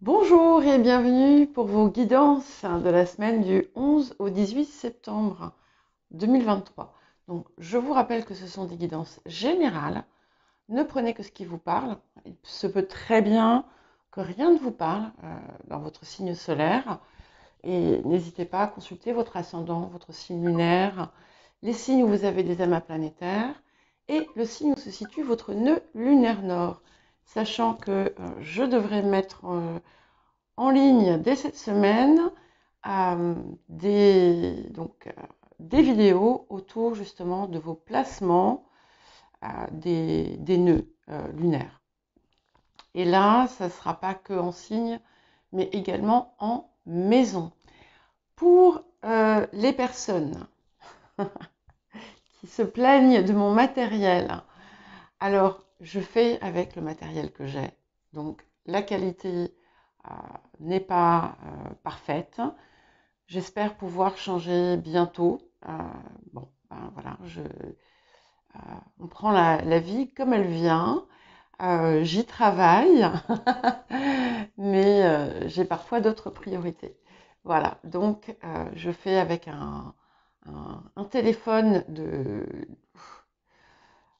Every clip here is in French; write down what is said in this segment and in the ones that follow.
Bonjour et bienvenue pour vos guidances de la semaine du 11 au 18 septembre 2023. Donc, je vous rappelle que ce sont des guidances générales. Ne prenez que ce qui vous parle. Il se peut très bien que rien ne vous parle dans votre signe solaire. Et n'hésitez pas à consulter votre ascendant, votre signe lunaire, les signes où vous avez des amas planétaires et le signe où se situe votre nœud lunaire nord. Sachant que je devrais mettre en ligne dès cette semaine des vidéos autour justement de vos placements des nœuds lunaires. Et là, ça ne sera pas que en signe, mais également en maison. Pour les personnes qui se plaignent de mon matériel, alors je fais avec le matériel que j'ai. Donc la qualité n'est pas parfaite. J'espère pouvoir changer bientôt. Bon, ben voilà, on prend la vie comme elle vient. J'y travaille, mais j'ai parfois d'autres priorités. Voilà, donc je fais avec un téléphone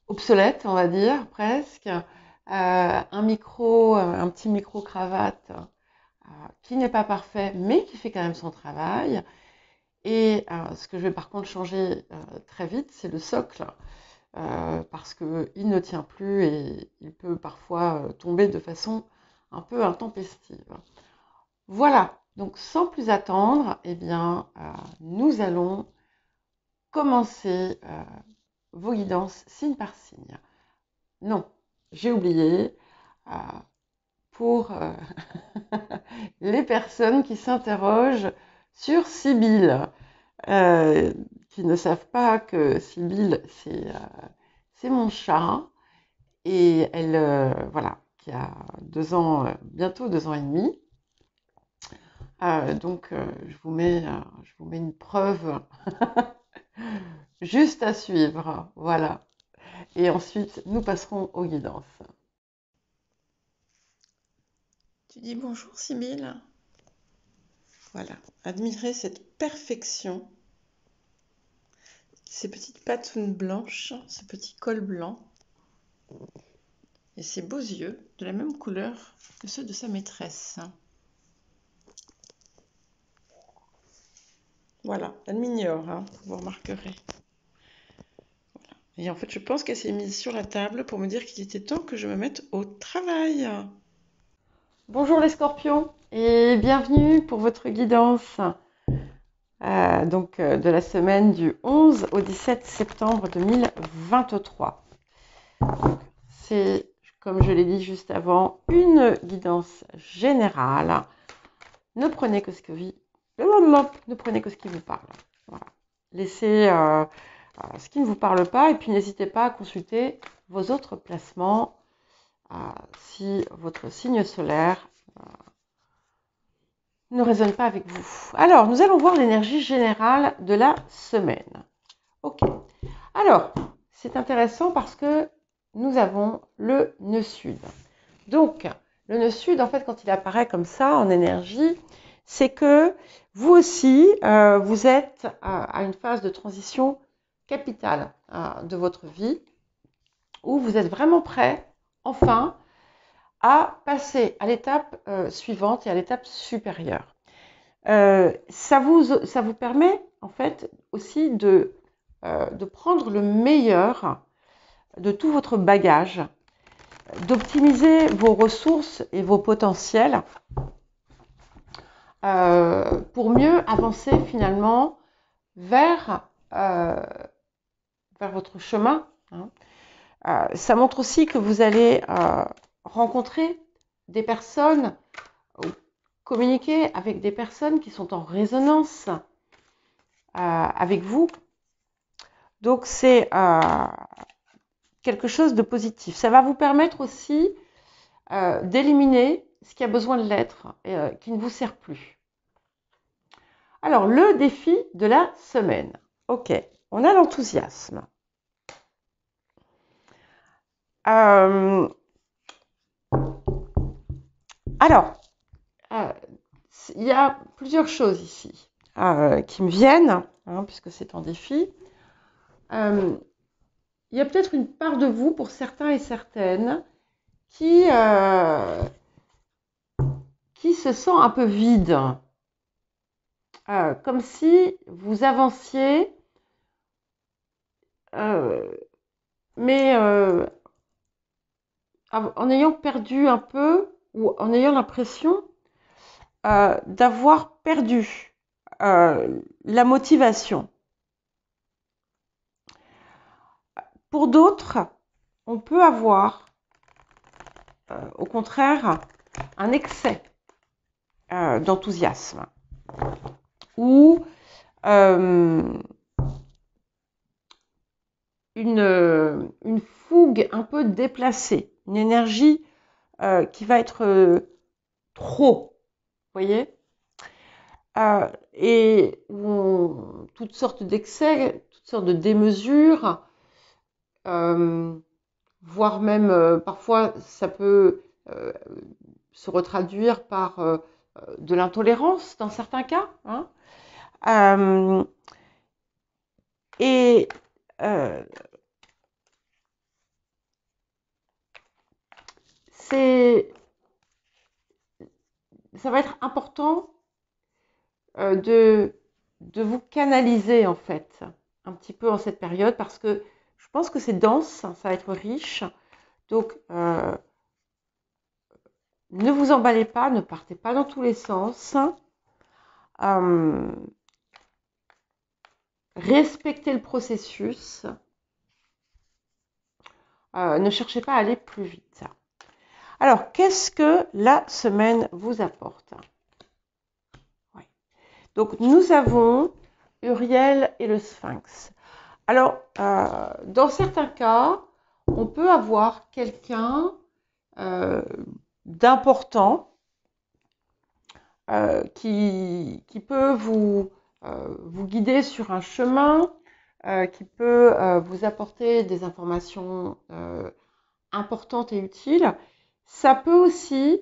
obsolète, on va dire, presque, un petit micro-cravate qui n'est pas parfait, mais qui fait quand même son travail. Et ce que je vais par contre changer très vite, c'est le socle, parce qu'il ne tient plus et il peut parfois tomber de façon un peu intempestive. Voilà, donc sans plus attendre, eh bien, nous allons commencer vos guidances signe par signe. Non, j'ai oublié, pour les personnes qui s'interrogent sur Sibylle, qui ne savent pas que Sibylle, c'est mon chat, et elle, voilà, qui a 2 ans, bientôt 2 ans et demi. Donc, je vous mets une preuve juste à suivre, voilà. Et ensuite, nous passerons aux guidances. Tu dis bonjour, Sibylle. Voilà, admirez cette perfection, ces petites patounes blanches, ce petit col blanc et ses beaux yeux de la même couleur que ceux de sa maîtresse. Voilà, elle m'ignore, hein, vous remarquerez. Voilà. Et en fait, je pense qu'elle s'est mise sur la table pour me dire qu'il était temps que je me mette au travail. Bonjour les scorpions et bienvenue pour votre guidance de la semaine du 11 au 17 septembre 2023. C'est, comme je l'ai dit juste avant, une guidance générale. Ne prenez que ce qui vous parle. Voilà. Laissez ce qui ne vous parle pas et puis n'hésitez pas à consulter vos autres placements si votre signe solaire ne résonne pas avec vous. Alors, nous allons voir l'énergie générale de la semaine. Ok. Alors, c'est intéressant parce que nous avons le nœud sud. Donc, le nœud sud, en fait, quand il apparaît comme ça en énergie, c'est que vous aussi, vous êtes à une phase de transition capitale de votre vie où vous êtes vraiment prêt, enfin, à passer à l'étape suivante et à l'étape supérieure. Ça vous permet, en fait, aussi de prendre le meilleur de tout votre bagage, d'optimiser vos ressources et vos potentiels pour mieux avancer finalement vers votre chemin. Hein. Ça montre aussi que vous allez rencontrer des personnes, ou communiquer avec des personnes qui sont en résonance avec vous. Donc c'est quelque chose de positif. Ça va vous permettre aussi d'éliminer ce qui a besoin de l'être et qui ne vous sert plus. Alors, le défi de la semaine. Ok, on a l'enthousiasme. Alors, il y a plusieurs choses ici qui me viennent, hein, puisque c'est en défi. Il y a peut-être une part de vous, pour certains et certaines, qui se sent un peu vide, comme si vous avanciez, mais en ayant perdu un peu, ou en ayant l'impression d'avoir perdu la motivation. Pour d'autres, on peut avoir, au contraire, un excès d'enthousiasme ou une fougue un peu déplacée, une énergie qui va être trop, vous voyez, et toutes sortes d'excès, toutes sortes de démesures, voire même parfois ça peut se retraduire par de l'intolérance dans certains cas, hein. Et ça va être important de vous canaliser en fait un petit peu en cette période, parce que je pense que c'est dense, ça va être riche. Donc ne vous emballez pas, ne partez pas dans tous les sens. Respectez le processus. Ne cherchez pas à aller plus vite. Alors, qu'est-ce que la semaine vous apporte? Ouais. Donc, nous avons Uriel et le Sphinx. Alors, dans certains cas, on peut avoir quelqu'un d'important qui peut vous guider sur un chemin, qui peut vous apporter des informations importantes et utiles. Ça peut aussi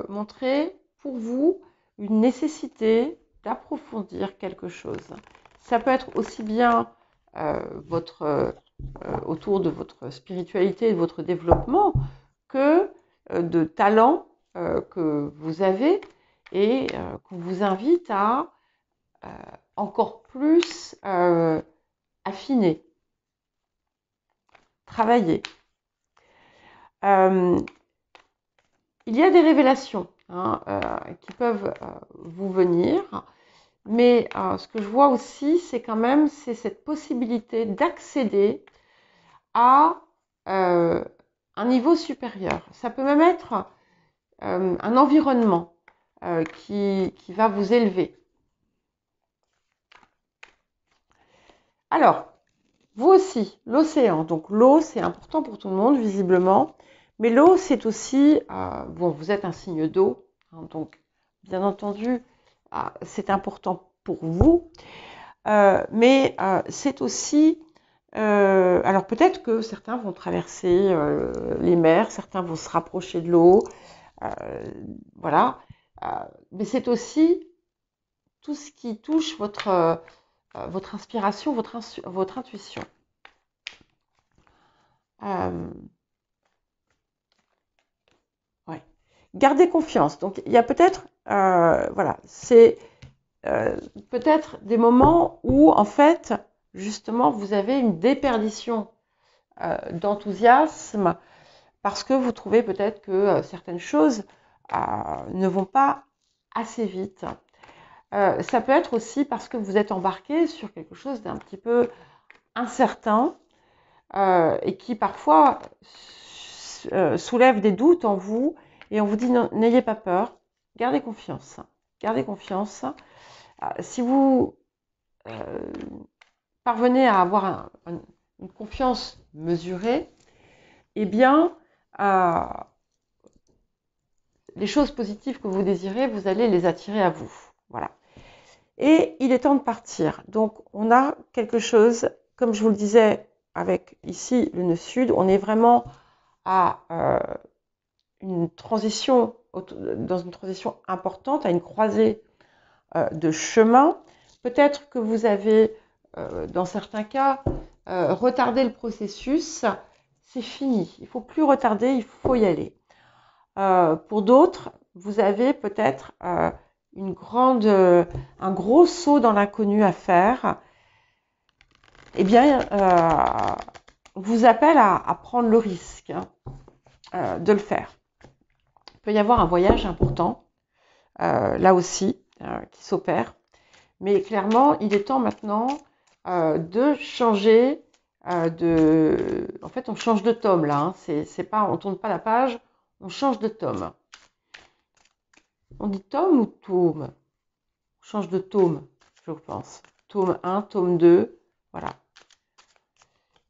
montrer pour vous une nécessité d'approfondir quelque chose. Ça peut être aussi bien autour de votre spiritualité et de votre développement que de talents que vous avez et qu'on vous invite à encore plus affiner, travailler. Il y a des révélations qui peuvent vous venir, mais ce que je vois aussi, c'est quand même cette possibilité d'accéder à un niveau supérieur. Ça peut même être un environnement qui va vous élever. Alors, vous aussi, l'océan. Donc l'eau, c'est important pour tout le monde, visiblement. Mais l'eau, c'est aussi, bon, vous êtes un signe d'eau, hein, donc bien entendu, c'est important pour vous. Mais c'est aussi, alors peut-être que certains vont traverser les mers, certains vont se rapprocher de l'eau, voilà. Mais c'est aussi tout ce qui touche votre inspiration, votre intuition. Ouais. Gardez confiance. Donc, il y a peut-être, voilà, c'est peut-être des moments où, en fait, justement, vous avez une déperdition d'enthousiasme parce que vous trouvez peut-être que certaines choses ne vont pas assez vite. Ça peut être aussi parce que vous êtes embarqué sur quelque chose d'un petit peu incertain et qui parfois soulève des doutes en vous et on vous dit n'ayez pas peur, gardez confiance. Gardez confiance. Si vous parvenez à avoir une confiance mesurée, eh bien, les choses positives que vous désirez, vous allez les attirer à vous. Voilà. Et il est temps de partir. Donc, on a quelque chose, comme je vous le disais, avec ici le nœud sud, on est vraiment à une transition dans une transition importante, à une croisée de chemin. Peut-être que vous avez, dans certains cas, retardé le processus. C'est fini. Il ne faut plus retarder, il faut y aller. Pour d'autres, vous avez peut-être un gros saut dans l'inconnu à faire. Eh bien, on vous appelle à prendre le risque de le faire. Il peut y avoir un voyage important, là aussi, qui s'opère. Mais clairement, il est temps maintenant de changer En fait, on change de tome là. Hein. C'est pas, on tourne pas la page, on change de tome. On dit tome ou tome? On change de tome, je pense. Tome 1, tome 2, voilà.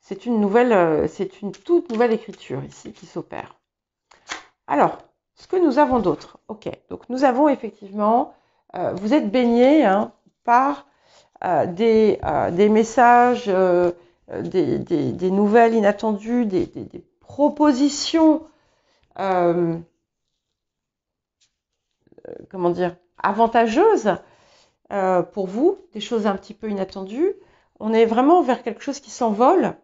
C'est une toute nouvelle écriture ici qui s'opère. Alors, ce que nous avons d'autre. Ok, donc nous avons effectivement, vous êtes baigné par des messages, des nouvelles inattendues, des propositions, comment dire, avantageuses pour vous, des choses un petit peu inattendues. On est vraiment vers quelque chose qui s'envole.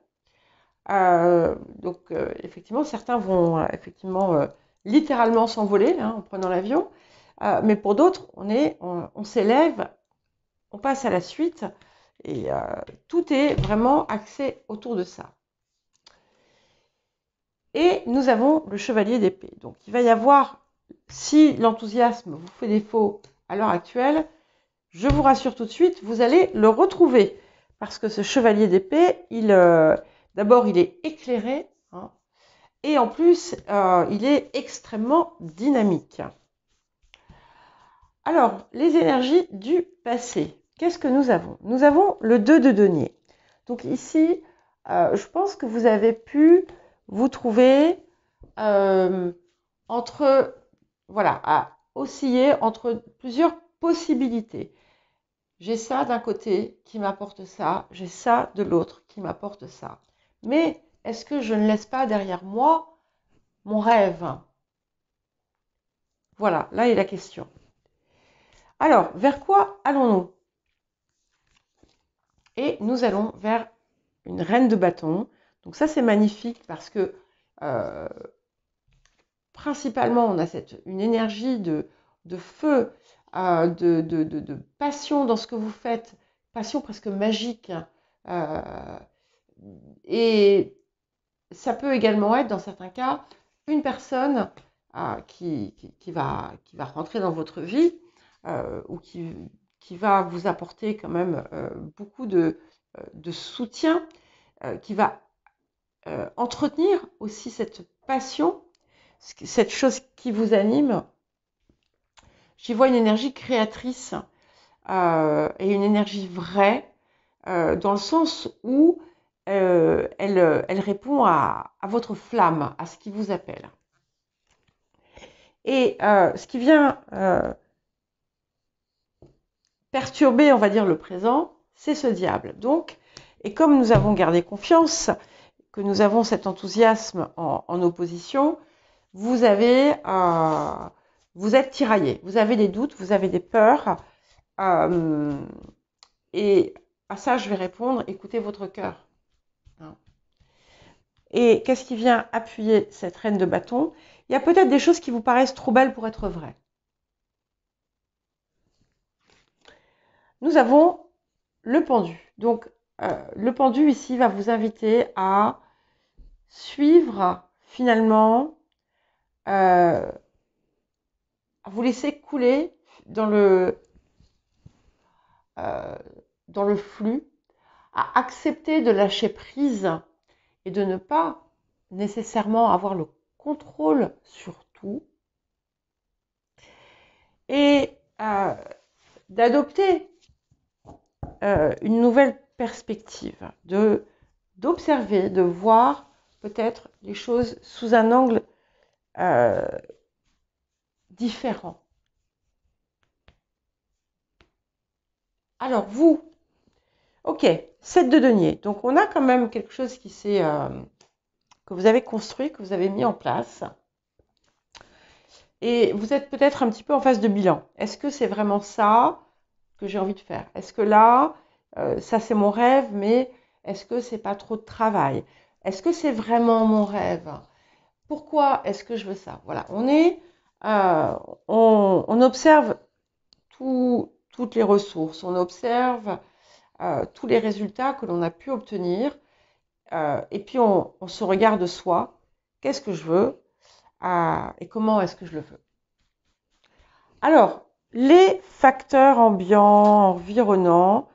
Donc, effectivement, certains vont littéralement s'envoler en prenant l'avion. Mais pour d'autres, on s'élève, on passe à la suite. Et tout est vraiment axé autour de ça. Et nous avons le chevalier d'épée. Donc, il va y avoir, si l'enthousiasme vous fait défaut à l'heure actuelle, je vous rassure tout de suite, vous allez le retrouver. Parce que ce chevalier d'épée, d'abord, il est éclairé. Et en plus, il est extrêmement dynamique. Alors, les énergies du passé. Qu'est-ce que nous avons? Nous avons le 2 de denier. Donc ici, je pense que vous avez pu vous trouver à osciller entre plusieurs possibilités. J'ai ça d'un côté qui m'apporte ça, j'ai ça de l'autre qui m'apporte ça. Mais est-ce que je ne laisse pas derrière moi mon rêve? Voilà, là est la question. Alors, vers quoi allons-nous? Et nous allons vers une reine de bâton. Donc ça, c'est magnifique parce que principalement, on a une énergie de feu, de passion dans ce que vous faites, passion presque magique. Et ça peut également être, dans certains cas, une personne qui va rentrer dans votre vie ou qui va vous apporter quand même beaucoup de soutien, qui va entretenir aussi cette passion, cette chose qui vous anime. J'y vois une énergie créatrice et une énergie vraie, dans le sens où elle répond à votre flamme, à ce qui vous appelle. Et ce qui vient perturber, on va dire, le présent, c'est ce diable. Donc, et comme nous avons gardé confiance, que nous avons cet enthousiasme en opposition, vous êtes tiraillé, vous avez des doutes, vous avez des peurs, et à ça je vais répondre, écoutez votre cœur. Et qu'est-ce qui vient appuyer cette reine de bâton? Il y a peut-être des choses qui vous paraissent trop belles pour être vraies. Nous avons le pendu. Donc, le pendu ici va vous inviter à suivre finalement, à vous laisser couler dans le flux, à accepter de lâcher prise et de ne pas nécessairement avoir le contrôle sur tout, et d'adopter une nouvelle perspective, d'observer, de voir peut-être les choses sous un angle différent. Alors vous, ok, 7 de denier. Donc on a quand même quelque chose que vous avez construit, que vous avez mis en place. Et vous êtes peut-être un petit peu en phase de bilan. Est-ce que c'est vraiment ça que j'ai envie de faire? Est-ce que là, ça c'est mon rêve, mais est-ce que c'est pas trop de travail? Est-ce que c'est vraiment mon rêve? Pourquoi est-ce que je veux ça? Voilà, euh, on observe toutes les ressources, on observe tous les résultats que l'on a pu obtenir, et puis on se regarde soi. Qu'est-ce que je veux? Et comment est-ce que je le veux? Alors, les facteurs ambiants, environnants,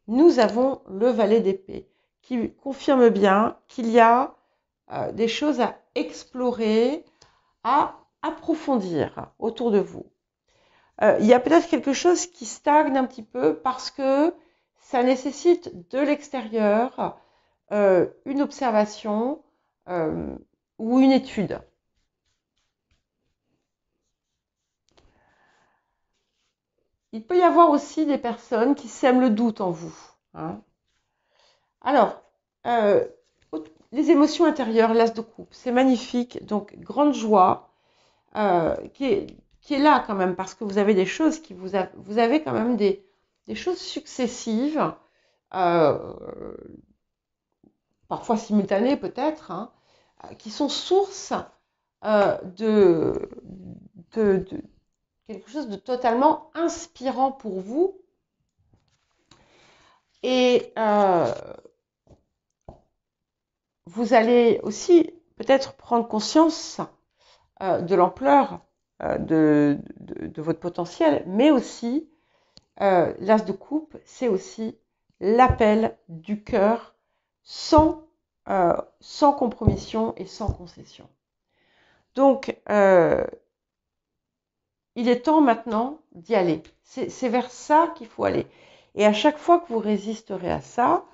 nous avons le valet d'épée qui confirme bien qu'il y a des choses à explorer, à approfondir autour de vous. Il y a peut-être quelque chose qui stagne un petit peu parce que ça nécessite de l'extérieur une observation ou une étude. Il peut y avoir aussi des personnes qui sèment le doute en vous, hein. Alors, euh, les émotions intérieures, l'as de coupe, c'est magnifique. Donc, grande joie qui est là quand même parce que vous avez des choses vous avez quand même des choses successives, euh, parfois simultanées peut-être, hein, qui sont source de, de quelque chose de totalement inspirant pour vous. Et vous allez aussi peut-être prendre conscience de l'ampleur de votre potentiel, mais aussi, l'as de coupe, c'est aussi l'appel du cœur sans compromission et sans concession. Donc, il est temps maintenant d'y aller. C'est vers ça qu'il faut aller. Et à chaque fois que vous résisterez à ça,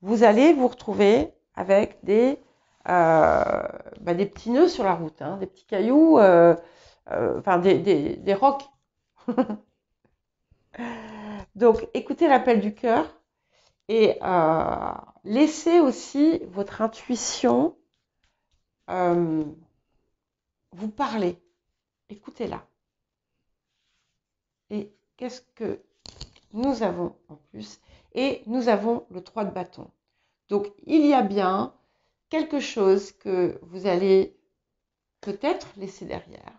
vous allez vous retrouver avec des petits nœuds sur la route, hein, des petits cailloux, enfin des rocs. Donc, écoutez l'appel du cœur et laissez aussi votre intuition vous parler. Écoutez-la. Et qu'est-ce que nous avons en plus? Et nous avons le 3 de bâton. Donc, il y a bien quelque chose que vous allez peut-être laisser derrière.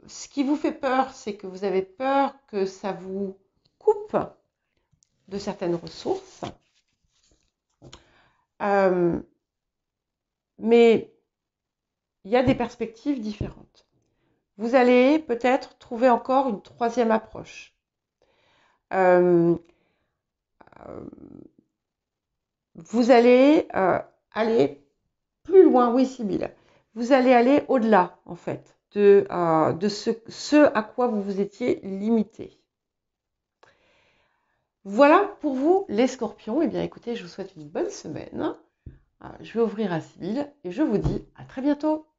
Ce qui vous fait peur, c'est que vous avez peur que ça vous coupe de certaines ressources. Mais il y a des perspectives différentes. Vous allez peut-être trouver encore une troisième approche. Vous allez aller plus loin, oui Sibylle, vous allez aller au-delà en fait de ce à quoi vous vous étiez limité. Voilà pour vous les scorpions. Eh bien écoutez, je vous souhaite une bonne semaine. Je vais ouvrir à Sibylle et je vous dis à très bientôt.